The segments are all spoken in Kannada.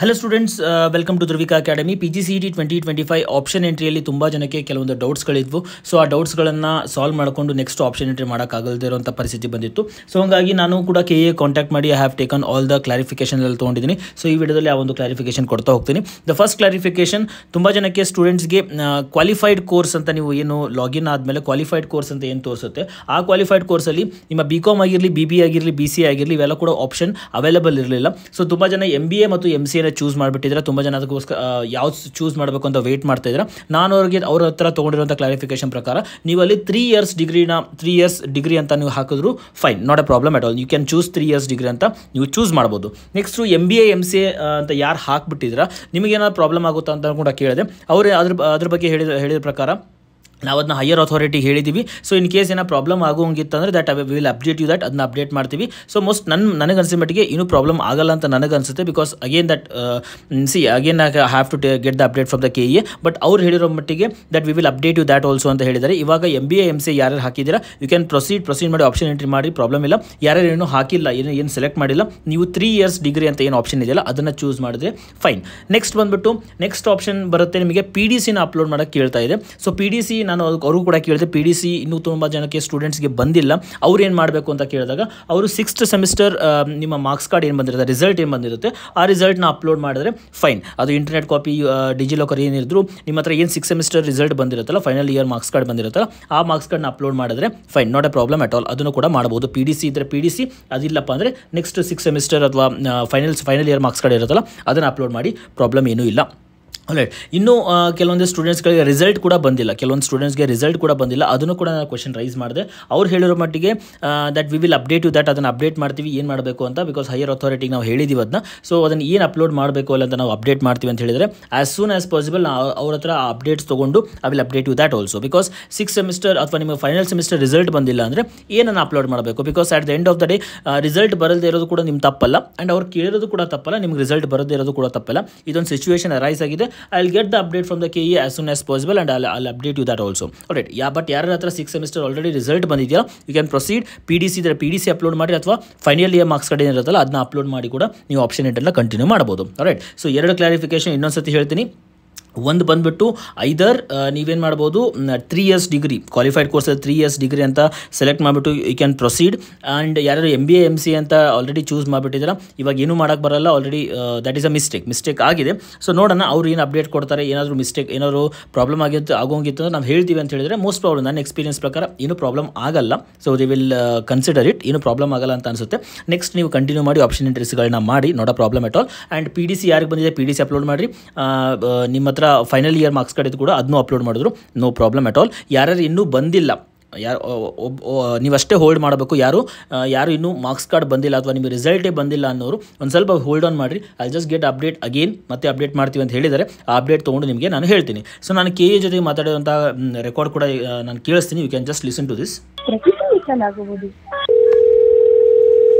Hello students, welcome to Dhruvika academy. PGCET 2025 option ಎಂಟ್ರಿಯಲ್ಲಿ ತುಂಬ ಜನಕ್ಕೆ ಕೆಲವೊಂದು ಡೌಟ್ಸ್ಗಳಿದ್ವು. ಸೊ ಆ ಡೌಟ್ಸ್ಗಳನ್ನು ಸಾಲ್ವ್ ಮಾಡಿಕೊಂಡು ನೆಕ್ಸ್ಟ್ ಆಪ್ಷನ್ ಎಂಟ್ರಿ ಮಾಡೋಕ್ಕಾಗದೇ ಇರುವಂಥ ಪರಿಸ್ಥಿತಿ ಬಂದಿತ್ತು. ಸೊ ಹಾಗಾಗಿ ನಾನು ಕೂಡ KA ಕಾಂಟ್ಯಾಕ್ಟ್ ಮಾಡಿ I have taken all the clarification ಎಲ್ಲ ತೊಗೊಂಡಿದ್ದೀನಿ. ಸೊ ಈ ವಿಡಿಯೋದಲ್ಲಿ ಆ ಒಂದು ಕ್ಲಾರಿಫಿಕೇಷನ್ ಕೊಡ್ತಾ ಹೋಗ್ತೀನಿ. ದ ಫಸ್ಟ್ ಕ್ಲಾರಿಫಿಕೇಷನ್, ತುಂಬ ಜನಕ್ಕೆ ಸ್ಟೂಡೆಂಟ್ಸ್ಗೆ ಕ್ವಾಲಿಫೈಡ್ ಕೋರ್ಸ್ ಅಂತ ನೀವು ಏನು ಲಾಗಿನ್ ಆದಮೇಲೆ ಕ್ವಾಲಿಫೈಡ್ ಕೋರ್ಸ್ ಅಂತ ಏನು ತೋರಿಸುತ್ತೆ, ಆ ಕ್ವಾಲಿಫೈಡ್ ಕೋರ್ಸಲ್ಲಿ ನಿಮ್ಮ BCom ಆಗಿರಲಿ, BBA ಆಗಿರಲಿ, BCA ಆಗಿರಲಿ, ಇವೆಲ್ಲ ಕೂಡ ಆಪ್ಷನ್ ಅವೈಲೇಬಲ್ ಇರಲಿಲ್ಲ. ಸೊ ತುಂಬ ಜನ MBA ಮತ್ತು MCA ಚೂಸ್ ಮಾಡಿಬಿಟ್ಟಿದ್ರೆ, ತುಂಬ ಜನ ಅದಕ್ಕೋಸ್ಕರ ಯಾವ್ದು ಚೂಸ್ ಮಾಡಬೇಕು ಅಂತ ವೆಯ್ಟ್ ಮಾಡ್ತಾ ಇದ್ದಾರೆ. ನಾನು ಅವ್ರ ಹತ್ರ ತೊಗೊಂಡಿರುವಂಥ ಕ್ಲಾರಿಫಿಕೇಶನ್ ಪ್ರಕಾರ ನೀವು ಅಲ್ಲಿ 3 years ಡಿಗ್ರಿ ಅಂತ ನೀವು ಹಾಕಿದ್ರು fine, not a problem at all. You can choose 3 years degree ಅಂತ ನೀವು ಚೂಸ್ ಮಾಡ್ಬೋದು. ನೆಕ್ಸ್ಟು MBA MCA ಅಂತ ಯಾರು ಹಾಕ್ಬಿಟ್ಟಿದ್ರೆ ನಿಮಗೇನಾದ್ರು ಪ್ರಾಬ್ಲಮ್ ಆಗುತ್ತಾ ಅಂತ ಕೂಡ ಕೇಳಿದೆ. ಅವರು ಅದ್ರ ಬಗ್ಗೆ ಹೇಳಿದ ಪ್ರಕಾರ ನಾವು ಅದನ್ನ ಹೈಯರ್ ಅಥಾರಿಟಿಗೆ ಹೇಳಿದ್ದೀವಿ. ಸೊ ಇನ್ ಕೇಸ್ ಏನೋ ಪ್ರಾಬ್ಲಮ್ ಆಗೋಂಗಿತ್ತಂದರೆ that will update you that, ಅದನ್ನ ಅಪ್ಡೇಟ್ ಮಾಡ್ತೀವಿ. ಸೊ ನನಗೆ ಅನಿಸಿದ ಮಟ್ಟಿಗೆ ಇನ್ನೂ ಪ್ರಾಬ್ಲಮ್ ಆಗಲ್ಲ ಅಂತ ನನಗನ್ಸುತ್ತೆ. Because again that again I have to get the update from the KA. But ಅವ್ರು ಹೇಳಿರೋ ಮಟ್ಟಿಗೆ that we will update you that also ಅಂತ ಹೇಳಿದ್ದಾರೆ. ಇವಾಗ MBA MCA ಯಾರು ಹಾಕಿದ್ದೀರಾ, ಯು ಕ್ಯಾನ್ ಪ್ರೊಸೀಡ್ ಮಾಡಿ ಆಪ್ಷನ್ ಎಂಟ್ರಿ ಮಾಡಿ, ಪ್ರಾಬ್ಲಮ್ ಇಲ್ಲ. ಯಾರು ಏನೂ ಹಾಕಿಲ್ಲ, ಏನು ಸೆಲೆಕ್ಟ್ ಮಾಡಿಲ್ಲ, ನೀವು 3 years ಡಿಗ್ರಿ ಅಂತ ಏನು ಆಪ್ಷನ್ ಇದೆಯಲ್ಲ ಅದನ್ನು ಚೂಸ್ ಮಾಡಿದ್ರೆ ಫೈನ್. ನೆಕ್ಸ್ಟ್ ಬಂದುಬಿಟ್ಟು ನೆಕ್ಸ್ಟ್ ಆಪ್ಷನ್ ಬರುತ್ತೆ ನಿಮಗೆ PDCನ ಅಪ್ಲೋಡ್ ಮಾಡೋಕ್ಕೆ ಕೇಳ್ತಾ ಇದೆ. ಸೊ PDC ನಾನು ಅವ್ರಿಗೂ ಕೂಡ ಕೇಳಿದೆ. PDC ಇನ್ನೂ ತುಂಬ ಜನಕ್ಕೆ ಸ್ಟೂಡೆಂಟ್ಸ್ಗೆ ಬಂದಿಲ್ಲ. ಅವ್ರು ಏನು ಮಾಡಬೇಕು ಅಂತ ಕೇಳಿದಾಗ ಅವರು 6th ಸೆಮಿಸ್ಟರ್ ನಿಮ್ಮ ಮಾರ್ಕ್ಸ್ ಕಾರ್ಡ್ ಏನು ಬಂದಿರುತ್ತೆ, ರಿಸಲ್ಟ್ ಏನು ಬಂದಿರುತ್ತೆ, ಆ ರಿಸಲ್ಟ್ನ ಅಪ್ಲೋಡ್ ಮಾಡಿದ್ರೆ ಫೈನ್. ಅದು ಇಂಟರ್ನೆಟ್ ಕಾಪಿ, ಡಿಜಿಲಾಕರ್ ಏನಿದ್ರು ನಿಮ್ಮ ಹತ್ರ ಏನು 6th ಸೆಮಿಸ್ಟರ್ ರಿಸಲ್ಟ್ ಬಂದಿರುತ್ತಲ್ಲ, ಫೈನಲ್ ಇಯರ್ ಮಾರ್ಕ್ಸ್ ಕಾರ್ಡ್ ಬಂದಿರುತ್ತಲ್ಲ, ಆ ಮಾರ್ಕ್ಸ್ ಕಾರ್ಡ್ನ ಅಪ್ಲೋಡ್ ಮಾಡಿದ್ರೆ fine, not a problem at all. ಅದನ್ನು ಕೂಡ ಮಾಡ್ಬೋದು. PDC ಇದ್ದರೆ PDC, ಅದಿಲ್ಲಪ್ಪ ಅಂದರೆ ನೆಕ್ಸ್ಟ್ 6th ಸೆಮಿಸ್ಟರ್ ಅಥವಾ ಫೈನಲ್ ಇಯರ್ ಮಾರ್ಕ್ಸ್ ಕಾರ್ಡ್ ಇರುತ್ತಲ್ಲ ಅದನ್ನು ಅಪ್ಲೋಡ್ ಮಾಡಿ, ಪ್ರಾಬ್ಲಮ್ ಏನೂ ಇಲ್ಲ. ರೈಟ್. ಇನ್ನೂ ಕೆಲವೊಂದು ಸ್ಟೂಡೆಂಟ್ಸ್ಗಳಿಗೆ ರಿಸಲ್ಟ್ ಕೂಡ ಬಂದಿಲ್ಲ, ಅದನ್ನು ಕೂಡ ನಾನು ಕ್ವೆಶನ್ ರೈಸ್ ಮಾಡಿದೆ. ಅವ್ರು ಹೇಳಿರೋ ಮಟ್ಟಿಗೆ that we will update you that, ಅದನ್ನು ಅಪ್ಡೇಟ್ ಮಾಡ್ತೀವಿ ಏನು ಮಾಡಬೇಕು ಅಂತ. ಬಿಕಾಸ್ ಹೈಯರ್ ಅಥಾರಿಟಿಗೆ ನಾವು ಹೇಳಿದ್ದೀವಿ ಅದನ್ನ. ಸೊ ಅದನ್ನು ಏನು ಅಪ್ಲೋಡ್ ಮಾಡಬೇಕು ಅಲ್ಲ ಅಂತ ನಾವು ಅಪ್ಡೇಟ್ ಮಾಡ್ತೀವಿ ಅಂತ ಹೇಳಿದರೆ ಆ್ಯಸ್ ಸೂನ್ ಆ್ಯಸ್ ಪಾಸಿಬಲ್ ಅವ್ರ ಹತ್ರ ಆ ಅಪ್ಡೇಟ್ಸ್ ತೊಗೊಂಡು I will update you that also. Because 6th semester ಅಥವಾ ನಿಮ್ಮ ಫೈನಲ್ ಸೆಮಿಸ್ಟರ್ ರಿಸಲ್ಟ್ ಬಂದಿಲ್ಲ ಅಂದರೆ ಏನನ್ನು ಅಪ್ಲೋಡ್ ಮಾಡಬೇಕು. Because at the end of the day result ಬರದೇ ಇರೋದು ಕೂಡ ನಿಮ್ಮ ತಪ್ಪಲ್ಲ, ಆ್ಯಂಡ್ ಅವ್ರು ಕೇಳಿರೋದು ಕೂಡ ತಪ್ಪಲ್ಲ, ನಿಮ್ಗೆ ರಿಸಲ್ಟ್ ಬರದೇ ಇರೋದು ಕೂಡ ತಪ್ಪಲ್ಲ. ಇದೊಂದು ಸಿಚುವೇಶನ್ ಅರೈಸ್ ಆಗಿದೆ. I will get the update from the KA as soon as possible and I'll update you that also. Alright. Yeah, but ಯಾರ ಹತ್ರ 6th semester already ರಿಸಲ್ಟ್ ಬಂದಿದೆಯಲ್ಲ, ಯು ಕ್ಯಾನ್ ಪ್ರೊಸೀಡ್. PDC ಇದ್ದರೆ PDC ಅಪ್ಲೋಡ್ ಮಾಡಿ, ಅಥವಾ ಫೈನಲ್ ಇಯರ್ ಮಾರ್ಕ್ಸ್ ಕಾರ್ಡ್ ಏನಿರುತ್ತಲ್ಲ ಅದನ್ನ ಅಪ್ಲೋಡ್ ಮಾಡಿ ಕೂಡ ನೀವು ಆಪ್ಷನ್ ಎಂಟ್ರೆಲ್ಲ ಕಂಟಿನ್ಯೂ ಮಾಡ್ಬೋದು. ರೈಟ್. ಸೊ 2 ಕ್ಲಾರಿಫಿಕೇಶನ್ ಇನ್ನೊಂದ್ಸತಿ ಹೇಳ್ತೀನಿ. ಒಂದು ಬಂದುಬಿಟ್ಟು ಐದರ್ ನೀವೇನು ಮಾಡ್ಬೋದು, 3 years ಡಿಗ್ರಿ ಕ್ವಾಲಿಫೈಡ್ ಕೋರ್ಸಲ್ಲಿ 3 years ಡಿಗ್ರಿ ಅಂತ ಸೆಲೆಕ್ಟ್ ಮಾಡಿಬಿಟ್ಟು ಯು ಕ್ಯಾನ್ ಪ್ರೊಸೀಡ್. ಆ್ಯಂಡ್ ಯಾರು MBA MCA ಅಂತ ಆಲ್ರೆಡಿ ಚೂಸ್ ಮಾಡಿಬಿಟ್ಟಿದ್ದೀರಾ, ಇವಾಗ ಏನೂ ಮಾಡೋಕ್ಕೆ ಬರಲ್ಲ, already that is a mistake ಆಗಿದೆ. ಸೊ ನೋಡೋಣ ಅವ್ರು ಏನು ಅಪ್ಡೇಟ್ ಕೊಡ್ತಾರೆ. ಏನಾದರೂ ಪ್ರಾಬ್ಲಮ್ ಆಗೋಂಗಿತ್ತು ಅಂದ್ರೆ ನಾವು ಹೇಳ್ತೀವಿ ಅಂತ ಹೇಳಿದರೆ ಮೋಸ್ಟ್ ಪ್ರಾಬ್ಲಮ್ ನನ್ನ ಎಕ್ಸ್ಪೀರಿಯನ್ಸ್ ಪ್ರಕಾರ ಏನೂ ಪ್ರಾಬ್ಲಮ್ ಆಗಲ್ಲ. So they will consider it, ಏನೂ ಪ್ರಾಬ್ಲಮ್ ಆಗಲ್ಲ ಅಂತ ಅನಿಸುತ್ತೆ. ನೆಕ್ಸ್ಟ್ ನೀವು ಕಂಟಿನ್ಯೂ ಮಾಡಿ ಆಪ್ಷನ್ ಎಂಟ್ರೀಸ್ಗಳನ್ನ ಮಾಡಿ, not a problem at all. And PDC ಯಾರಿಗೆ ಬಂದಿದೆ PDC ಅಪ್ಲೋಡ್ ಮಾಡಿರಿ. ನಿಮ್ಮ ಹತ್ರ ಫೈನಲ್ ಇಯರ್ ಮಾರ್ಕ್ಸ್ ಕಾರ್ಡ್ ಕೂಡ ಅದನ್ನು ಅಪ್ಲೋಡ್ ಮಾಡಿದ್ರು, ನೋ ಪ್ರಾಬ್ಲಮ್ ಅಟ್ ಆಲ್. ಯಾರು ಇನ್ನೂ ಬಂದಿಲ್ಲ, ನೀವಷ್ಟೇ ಹೋಲ್ಡ್ ಮಾಡಬೇಕು. ಯಾರು ಇನ್ನೂ ಮಾರ್ಕ್ಸ್ ಕಾರ್ಡ್ ಬಂದಿಲ್ಲ ಅಥವಾ ನಿಮಗೆ ರಿಸಲ್ಟೇ ಬಂದಿಲ್ಲ ಅನ್ನೋರು ಒಂದು ಸ್ವಲ್ಪ ಹೋಲ್ಡ್ ಆನ್ ಮಾಡಿರಿ. I just get update again, ಮತ್ತೆ ಅಪ್ಡೇಟ್ ಮಾಡ್ತೀವಿ ಅಂತ ಹೇಳಿದರೆ ಆ ಅಪ್ಡೇಟ್ ತೊಗೊಂಡು ನಿಮಗೆ ನಾನು ಹೇಳ್ತೀನಿ. ಸೊ ನಾನು KA ಜೊತೆಗೆ ಮಾತಾಡಿದಂಥ ರೆಕಾರ್ಡ್ ಕೂಡ ನಾನು ಕೇಳಿಸ್ತೀನಿ. You can just listen to this.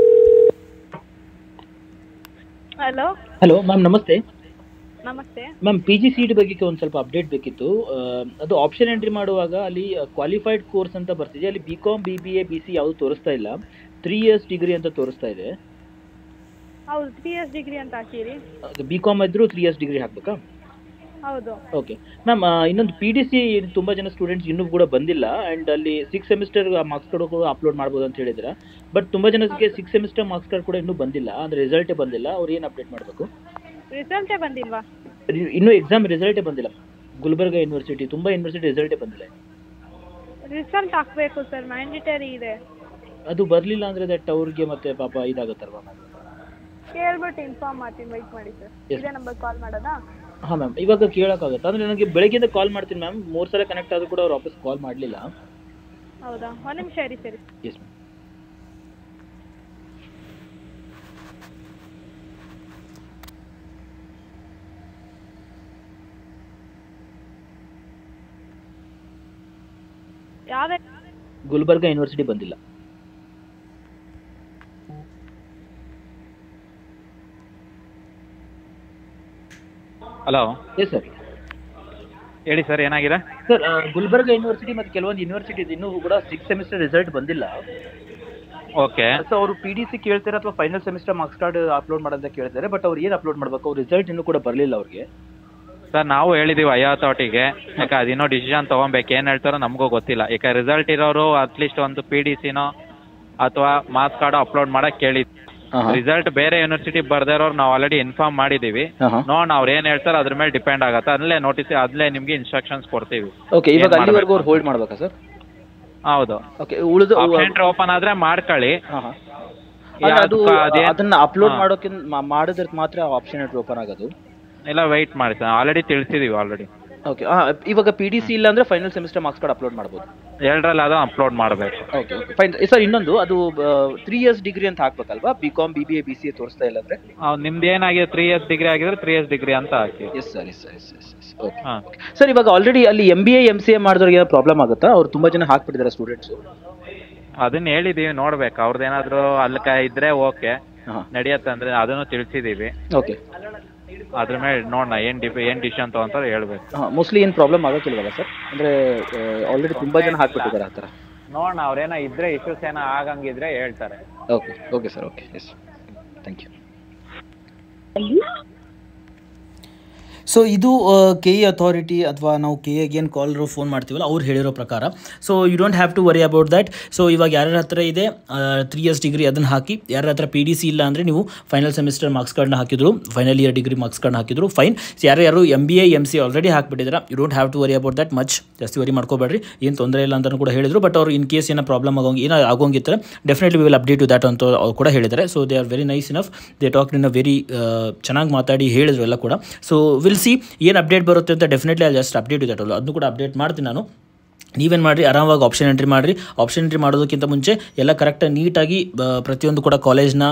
Hello ma'am, ನಮಸ್ತೆ. ಮ್ಯಾಮ್, PGCET ಬಗ್ಗೆ ಒಂದು ಸ್ವಲ್ಪ ಅಪ್ಡೇಟ್ ಬೇಕಿತ್ತು. ಅದು ಆಪ್ಷನ್ ಎಂಟ್ರಿ ಮಾಡುವಾಗ ಅಲ್ಲಿ ಕ್ವಾಲಿಫೈಡ್ ಕೋರ್ಸ್ ಅಂತ ಬರ್ತಿದೆ, ಅಲ್ಲಿ BCom BBA BCA ಯಾವುದು ತೋರಿಸ್ತಾ ಇಲ್ಲ, 3 years ಡಿಗ್ರಿ ಅಂತ ತೋರಿಸ್ತಾ ಇದೆ. ಹೌದು, 3 years ಡಿಗ್ರಿ ಅಂತ ಹಾಕಿರಿ. BCom ಇದ್ರೂ 3 years ಡಿಗ್ರಿ ಹಾಕ್ಬೇಕಾ? ಹೌದು. ಓಕೆ ಮ್ಯಾಮ್, ಇನ್ನೊಂದು PDC ತುಂಬ ಜನ ಸ್ಟೂಡೆಂಟ್ಸ್ ಇನ್ನೂ ಕೂಡ ಬಂದಿಲ್ಲ, ಆ್ಯಂಡ್ ಅಲ್ಲಿ 6th ಸೆಮಿಸ್ಟರ್ ಮಾರ್ಕ್ಸ್ ಕಾರ್ಡ್ ಕೂಡ ಅಪ್ಲೋಡ್ ಮಾಡ್ಬೋದು ಅಂತ ಹೇಳಿದ್ರೆ. ಬಟ್ ತುಂಬ ಜನಕ್ಕೆ 6th ಸೆಮಿಸ್ಟರ್ ಮಾರ್ಕ್ಸ್ ಕಾರ್ಡ್ ಕೂಡ ಇನ್ನೂ ಬಂದಿಲ್ಲ, ಅಂದರೆ ರಿಸಲ್ಟೇ ಬಂದಿಲ್ಲ. ಅವ್ರು ಏನು ಅಪ್ಡೇಟ್ ಮಾಡಬೇಕು? ರಿಸಲ್ಟೇ ಬಂದಿಲ್ವಾ? ಇನ್ನೂ ಎಕ್ಸಾಮ್ ರಿಸಲ್ಟೇ ಬಂದಿಲ್ಲ. ಗುಲ್ಬರ್ಗ ಯೂನಿವರ್ಸಿಟಿ, ತುಂಬ ಯೂನಿವರ್ಸಿಟಿ ರಿಸಲ್ಟೇ ಬಂದಿಲ್ಲ. ರಿಸಲ್ಟ್ ಹಾಕಬೇಕು ಸರ್, ಮ್ಯಾಂಡೇಟರಿ ಇದೆ. ಅದು ಬರಲಿಲ್ಲ ಅಂದರೆ ದಟ್ ಅವ್ರಿಗೆ ಮತ್ತೆ ಪಾಪ ಇದಾಗುತ್ತಲ್ವಾ ಮ್ಯಾಮ್? ಕೇಳ್ಬಿಟ್ಟು ಇನ್ಫಾರ್ಮ್ ಮಾಡ್ತೀನಿ, ವೆಯ್ಟ್ ಮಾಡಿ ಸರ್. ಇದೇ ನಂಬರ್ ಕಾಲ್ ಮಾಡೋದಾ? ಹಾಂ ಮ್ಯಾಮ್, ಇವಾಗ ಕೇಳೋಕ್ಕಾಗುತ್ತೆ ಅಂದರೆ ನನಗೆ ಬೆಳಗ್ಗೆಯಿಂದ ಕಾಲ್ ಮಾಡ್ತೀನಿ ಮ್ಯಾಮ್. 3 ಸಲ ಕನೆಕ್ಟ್ ಆದರೂ ಕೂಡ ಅವ್ರು ವಾಪಸ್ ಕಾಲ್ ಮಾಡಲಿಲ್ಲ. ಹೌದಾ, ಒಂದು ನಿಮಿಷ ಇರಿ. ಸರಿ. Yes ma'am. ಯಾವುದೇ ಗುಲ್ಬರ್ಗ ಯೂನಿವರ್ಸಿಟಿ ಬಂದಿಲ್ಲ. ಹಲೋ. ಎಸ್ ಸರ್, ಹೇಳಿ ಸರ್, ಏನಾಗಿದೆ ಸರ್? ಗುಲ್ಬರ್ಗ ಯೂನಿವರ್ಸಿಟಿ ಮತ್ತು ಕೆಲವೊಂದು ಯೂನಿವರ್ಸಿಟಿ ಇನ್ನೂ ಕೂಡ 6th ಸೆಮಿಸ್ಟರ್ ರಿಸಲ್ಟ್ ಬಂದಿಲ್ಲ. ಓಕೆ ಸೊ ಅವರು PDC ಕೇಳ್ತಾರೆ ಅಥವಾ final semester marks card upload ಮಾಡೋಂತ ಕೇಳ್ತಾರೆ. ಬಟ್ ಅವ್ರು ಏನು ಅಪ್ಲೋಡ್ ಮಾಡಬೇಕು, ಅವ್ರ ರಿಸಲ್ಟ್ ಇನ್ನೂ ಕೂಡ ಬರಲಿಲ್ಲ ಅವ್ರಿಗೆ. ಸರ್ ನಾವು ಹೇಳಿದೀವಿ ಐಆಥಾರಿಟಿಗೆ, ಯಾಕೆ ಅದಿನ್ನೋ ಡಿಸಿಷನ್ ತೊಗೊಬೇಕು, ಏನು ಹೇಳ್ತಾರೋ ನಮಗೂ ಗೊತ್ತಿಲ್ಲ. ಈಗ ರಿಸಲ್ಟ್ ಇರೋರು ಅಟ್ಲೀಸ್ಟ್ ಒಂದು PDCನೋ ಅಥವಾ ಮಾರ್ಕ್ಸ್ ಕಾರ್ಡ್ ಅಪ್ಲೋಡ್ ಮಾಡಕ್ಕೆ ಕೇಳಿದ್ವಿ. ರಿಸಲ್ಟ್ ಬೇರೆ ಯೂನಿವರ್ಸಿಟಿ ಬರ್ದೇ ಇರೋರು ನಾವು ಆಲ್ರೆಡಿ ಇನ್ಫಾರ್ಮ್ ಮಾಡಿದೀವಿ. ನೋಡೋಣ ಅವ್ರು ಏನ್ ಹೇಳ್ತಾರೆ ಅದ್ರ ಮೇಲೆ ಡಿಪೆಂಡ್ ಆಗುತ್ತೆ. ಅಲ್ಲೇ ನೋಟಿಸ್ ಅಲ್ಲೇ ನಿಮ್ಗೆ ಇನ್ಸ್ಟ್ರಕ್ಷನ್ಸ್ ಕೊಡ್ತೀವಿ. ಓಕೆ, ಇವಾಗ ಅಲ್ಲಿವರೆಗೂ ಅವ್ರು ಹೋಲ್ಡ್ ಮಾಡ್ಬೇಕಾ ಸರ್? ಹೌದು. ಓಕೆ, ಉಳಿದು ಓಪನ್ ಆದ್ರೆ ಮಾಡ್ಕೊಳ್ಳಿ. ಅದನ್ನ ಅಪ್ಲೋಡ್ ಮಾಡಿದ್ರೆ ಮಾತ್ರ ಆಪ್ಷನ್ ಎಂಟ್ರಿ ಓಪನ್ ಆಗೋದು. ಇಲ್ಲ ವೆಯ್ಟ್ ಮಾಡಿ ಸರ್, ಆಲ್ರೆಡಿ ತಿಳಿಸಿದೀವಿ ಆಲ್ರೆಡಿ. ಓಕೆ, ಇವಾಗ PDC ಇಲ್ಲ ಅಂದ್ರೆ final semester marks card upload ಮಾಡ್ಬೋದು. ಎರಡರಲ್ಲಿ ಅದು ಅಪ್ಲೋಡ್ ಮಾಡಬೇಕು. Okay fine sir. ಇನ್ನೊಂದು ಅದು 3 years ಡಿಗ್ರಿ ಅಂತ ಹಾಕ್ಬೇಕಲ್ವಾ? BCom BBA BCA ತೋರಿಸ್ತಾ ಇಲ್ಲ ಅಂದ್ರೆ ನಿಮ್ದು ಏನಾಗಿದೆ 3 years ಡಿಗ್ರಿ ಆಗಿದ್ರೆ 3 years ಡಿಗ್ರಿ ಅಂತ ಹಾಕಿ. Yes sir, yes sir, yes yes yes. Okay sir, ಇವಾಗ ಆಲ್ರೆಡಿ ಅಲ್ಲಿ MBA MCA ಮಾಡಿದವ್ರಿಗೆ ಏನೋ ಪ್ರಾಬ್ಲಮ್ ಆಗುತ್ತಾ? ಅವ್ರು ತುಂಬಾ ಜನ ಹಾಕ್ಬಿಟ್ಟಿದ್ದಾರೆ ಸ್ಟೂಡೆಂಟ್ಸ್. ಅದನ್ನ ಹೇಳಿದೀವಿ, ನೋಡ್ಬೇಕು ಅವ್ರದ್ದೇನಾದ್ರು ಅಲ್ಲಿ ಇದ್ರೆ ಓಕೆ ನಡೆಯತ್ತೆ ಅಂದ್ರೆ ಅದನ್ನು ತಿಳಿಸಿದೀವಿ. ಓಕೆ, ಅದ್ರ ಮೇಲೆ ನೋಡೋಣ ಏನ್ ಡಿಸಿಷನ್ ತಗೊಂತಾರೆ ಹೇಳ್ಬೇಕು. ಮೋಸ್ಟ್ಲಿ ಏನು ಪ್ರಾಬ್ಲಮ್ ಆಗೋಕ್ಕಿಲ್ವಲ್ಲ ಸರ್? ಅಂದ್ರೆ ಆಲ್ರೆಡಿ ತುಂಬಾ ಜನ ಹಾಕ್ಬಿಟ್ಟಿದ್ದಾರೆ ಆ ಥರ. ನೋಡೋಣ ಅವ್ರೇನೋ ಇದ್ರೆ ಇಶ್ಯೂಸ್ ಏನೋ ಆಗಂಗಿದ್ರೆ ಹೇಳ್ತಾರೆ. Okay okay sir, okay, yes, thank you. So ಇದು KE ಅಥಾರಿಟಿ ಅಥವಾ ನಾವು KEಗೆ ಏನು ಕಾಲರು ಫೋನ್ ಮಾಡ್ತೀವಲ್ಲ ಅವ್ರು ಹೇಳಿರೋ ಪ್ರಕಾರ. So you don't have to worry about that. So ಇವಾಗ ಯಾರ ಹತ್ರ ಇದೆ 3 years ಡಿಗ್ರಿ ಅದನ್ನು ಹಾಕಿ, ಯಾರ ಹತ್ರ PDC ಇಲ್ಲ ಅಂದರೆ ನೀವು ಫೈನಲ್ ಸೆಮಿಸ್ಟರ್ ಮಾರ್ಕ್ಸ್ ಕಾರ್ಡ್ನ ಹಾಕಿದ್ರು, ಫೈನಲ್ ಇಯರ್ ಡಿಗ್ರಿ ಮಾರ್ಕ್ಸ್ ಕಾರ್ಡ್ನ ಹಾಕಿದ್ರು, ಫೈನ್. ಯಾರು MBA MCA ಆಲ್ರೆಡಿ ಹಾಕ್ಬಿಟ್ಟಿದ್ದಾರೆ, you don't have to worry about that much. ಜಾಸ್ತಿ ವರಿ ಮಾಡ್ಕೋಬೇಡ್ರಿ, ಏನು ತೊಂದರೆ ಇಲ್ಲ ಅಂತಲೂ ಕೂಡ ಹೇಳಿದರು. ಬಟ್ ಅವ್ರು ಇನ್ ಕೇಸ್ ಏನೋ ಪ್ರಾಬ್ಲಮ್ ಆಗೋಂಗಿರ್ತಾರೆ definitely we will update to that ಅಂತ ಅವ್ರು ಕೂಡ ಹೇಳಿದ್ದಾರೆ. So they are very nice enough, they talk in a very ಚೆನ್ನಾಗಿ ಮಾತಾಡಿ ಹೇಳಿದ್ರು ಎಲ್ಲ ಕೂಡ. ಸೊ ವಿಲ್ ಸಿ ಏನು ಅಪ್ಡೇಟ್ ಬರುತ್ತೆ ಅಂತ. ಡೆಫಿನೆಟ್ಲಿ ಅಲ್ಲಿ ಜಸ್ಟ್ ಅಪ್ಡೇಟ್ ಇದೆ ಅಲ್ಲ, ಅದನ್ನು ಕೂಡ ಅಪ್ಡೇಟ್ ಮಾಡ್ತೀನಿ ನಾನು. ನೀವೇನು ಮಾಡಿರಿ, ಆರಾಮಾಗಿ ಆಪ್ಷನ್ ಎಂಟ್ರಿ ಮಾಡಿರಿ. ಆಪ್ಷನ್ ಎಂಟ್ರಿ ಮಾಡೋದಕ್ಕಿಂತ ಮುಂಚೆ ಎಲ್ಲ ಕರೆಕ್ಟಾಗಿ ನೀಟಾಗಿ ಪ್ರತಿಯೊಂದು ಕೂಡ ಕಾಲೇಜ್ನ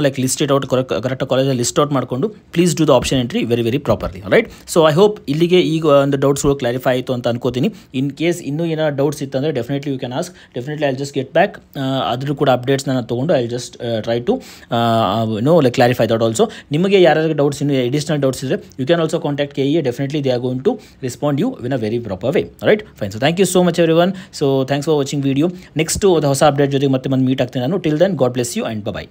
ಲೈಕ್ ಲಿಸ್ಟ್ ಔಟ್ ಕರೆಕ್ಟಾಗಿ ಕಾಲೇಜಲ್ಲಿ ಲಿಸ್ಟ್ ಔಟ್ ಮಾಡಿಕೊಂಡು please do the option entry very very properly, right? So I hope ಇಲ್ಲಿಗೆ ಈಗ ಒಂದು ಡೌಟ್ಸ್ಗಳು ಕ್ಲಾರಿಫೈ ಆಯಿತು ಅಂತ ಅನ್ಕೋತೀನಿ. ಇನ್ ಕೇಸ್ ಇನ್ನೂ ಏನೋ ಡೌಟ್ಸ್ ಇತ್ತಂದರೆ definitely you can ask. Definitely I just get back. ಅದ್ರ ಕೂಡ ಅಪ್ಡೇಟ್ಸ್ನ ನಾನು ತೊಗೊಂಡು I just try to like clarify that also. ನಿಮಗೆ ಯಾರ್ಯಾರಿಗೆ ಡೌಟ್ಸ್ ಇನ್ನೂ ಅಡಿಷನಲ್ ಡೌಟ್ಸ್ ಇದ್ದರೆ you can also contact KE. Definitely they are going to respond you in a very proper way, right? Fine. So thank you so much everyone. So thanks for watching video. Next ಹೊಸ ಅಪ್ಡೇಟ್ ಜೊತೆಗೆ ಮತ್ತೆ ಮೀಟ್ ಆಗ್ತೀನಿ ನಾನು. Till then, God bless you and bye bye.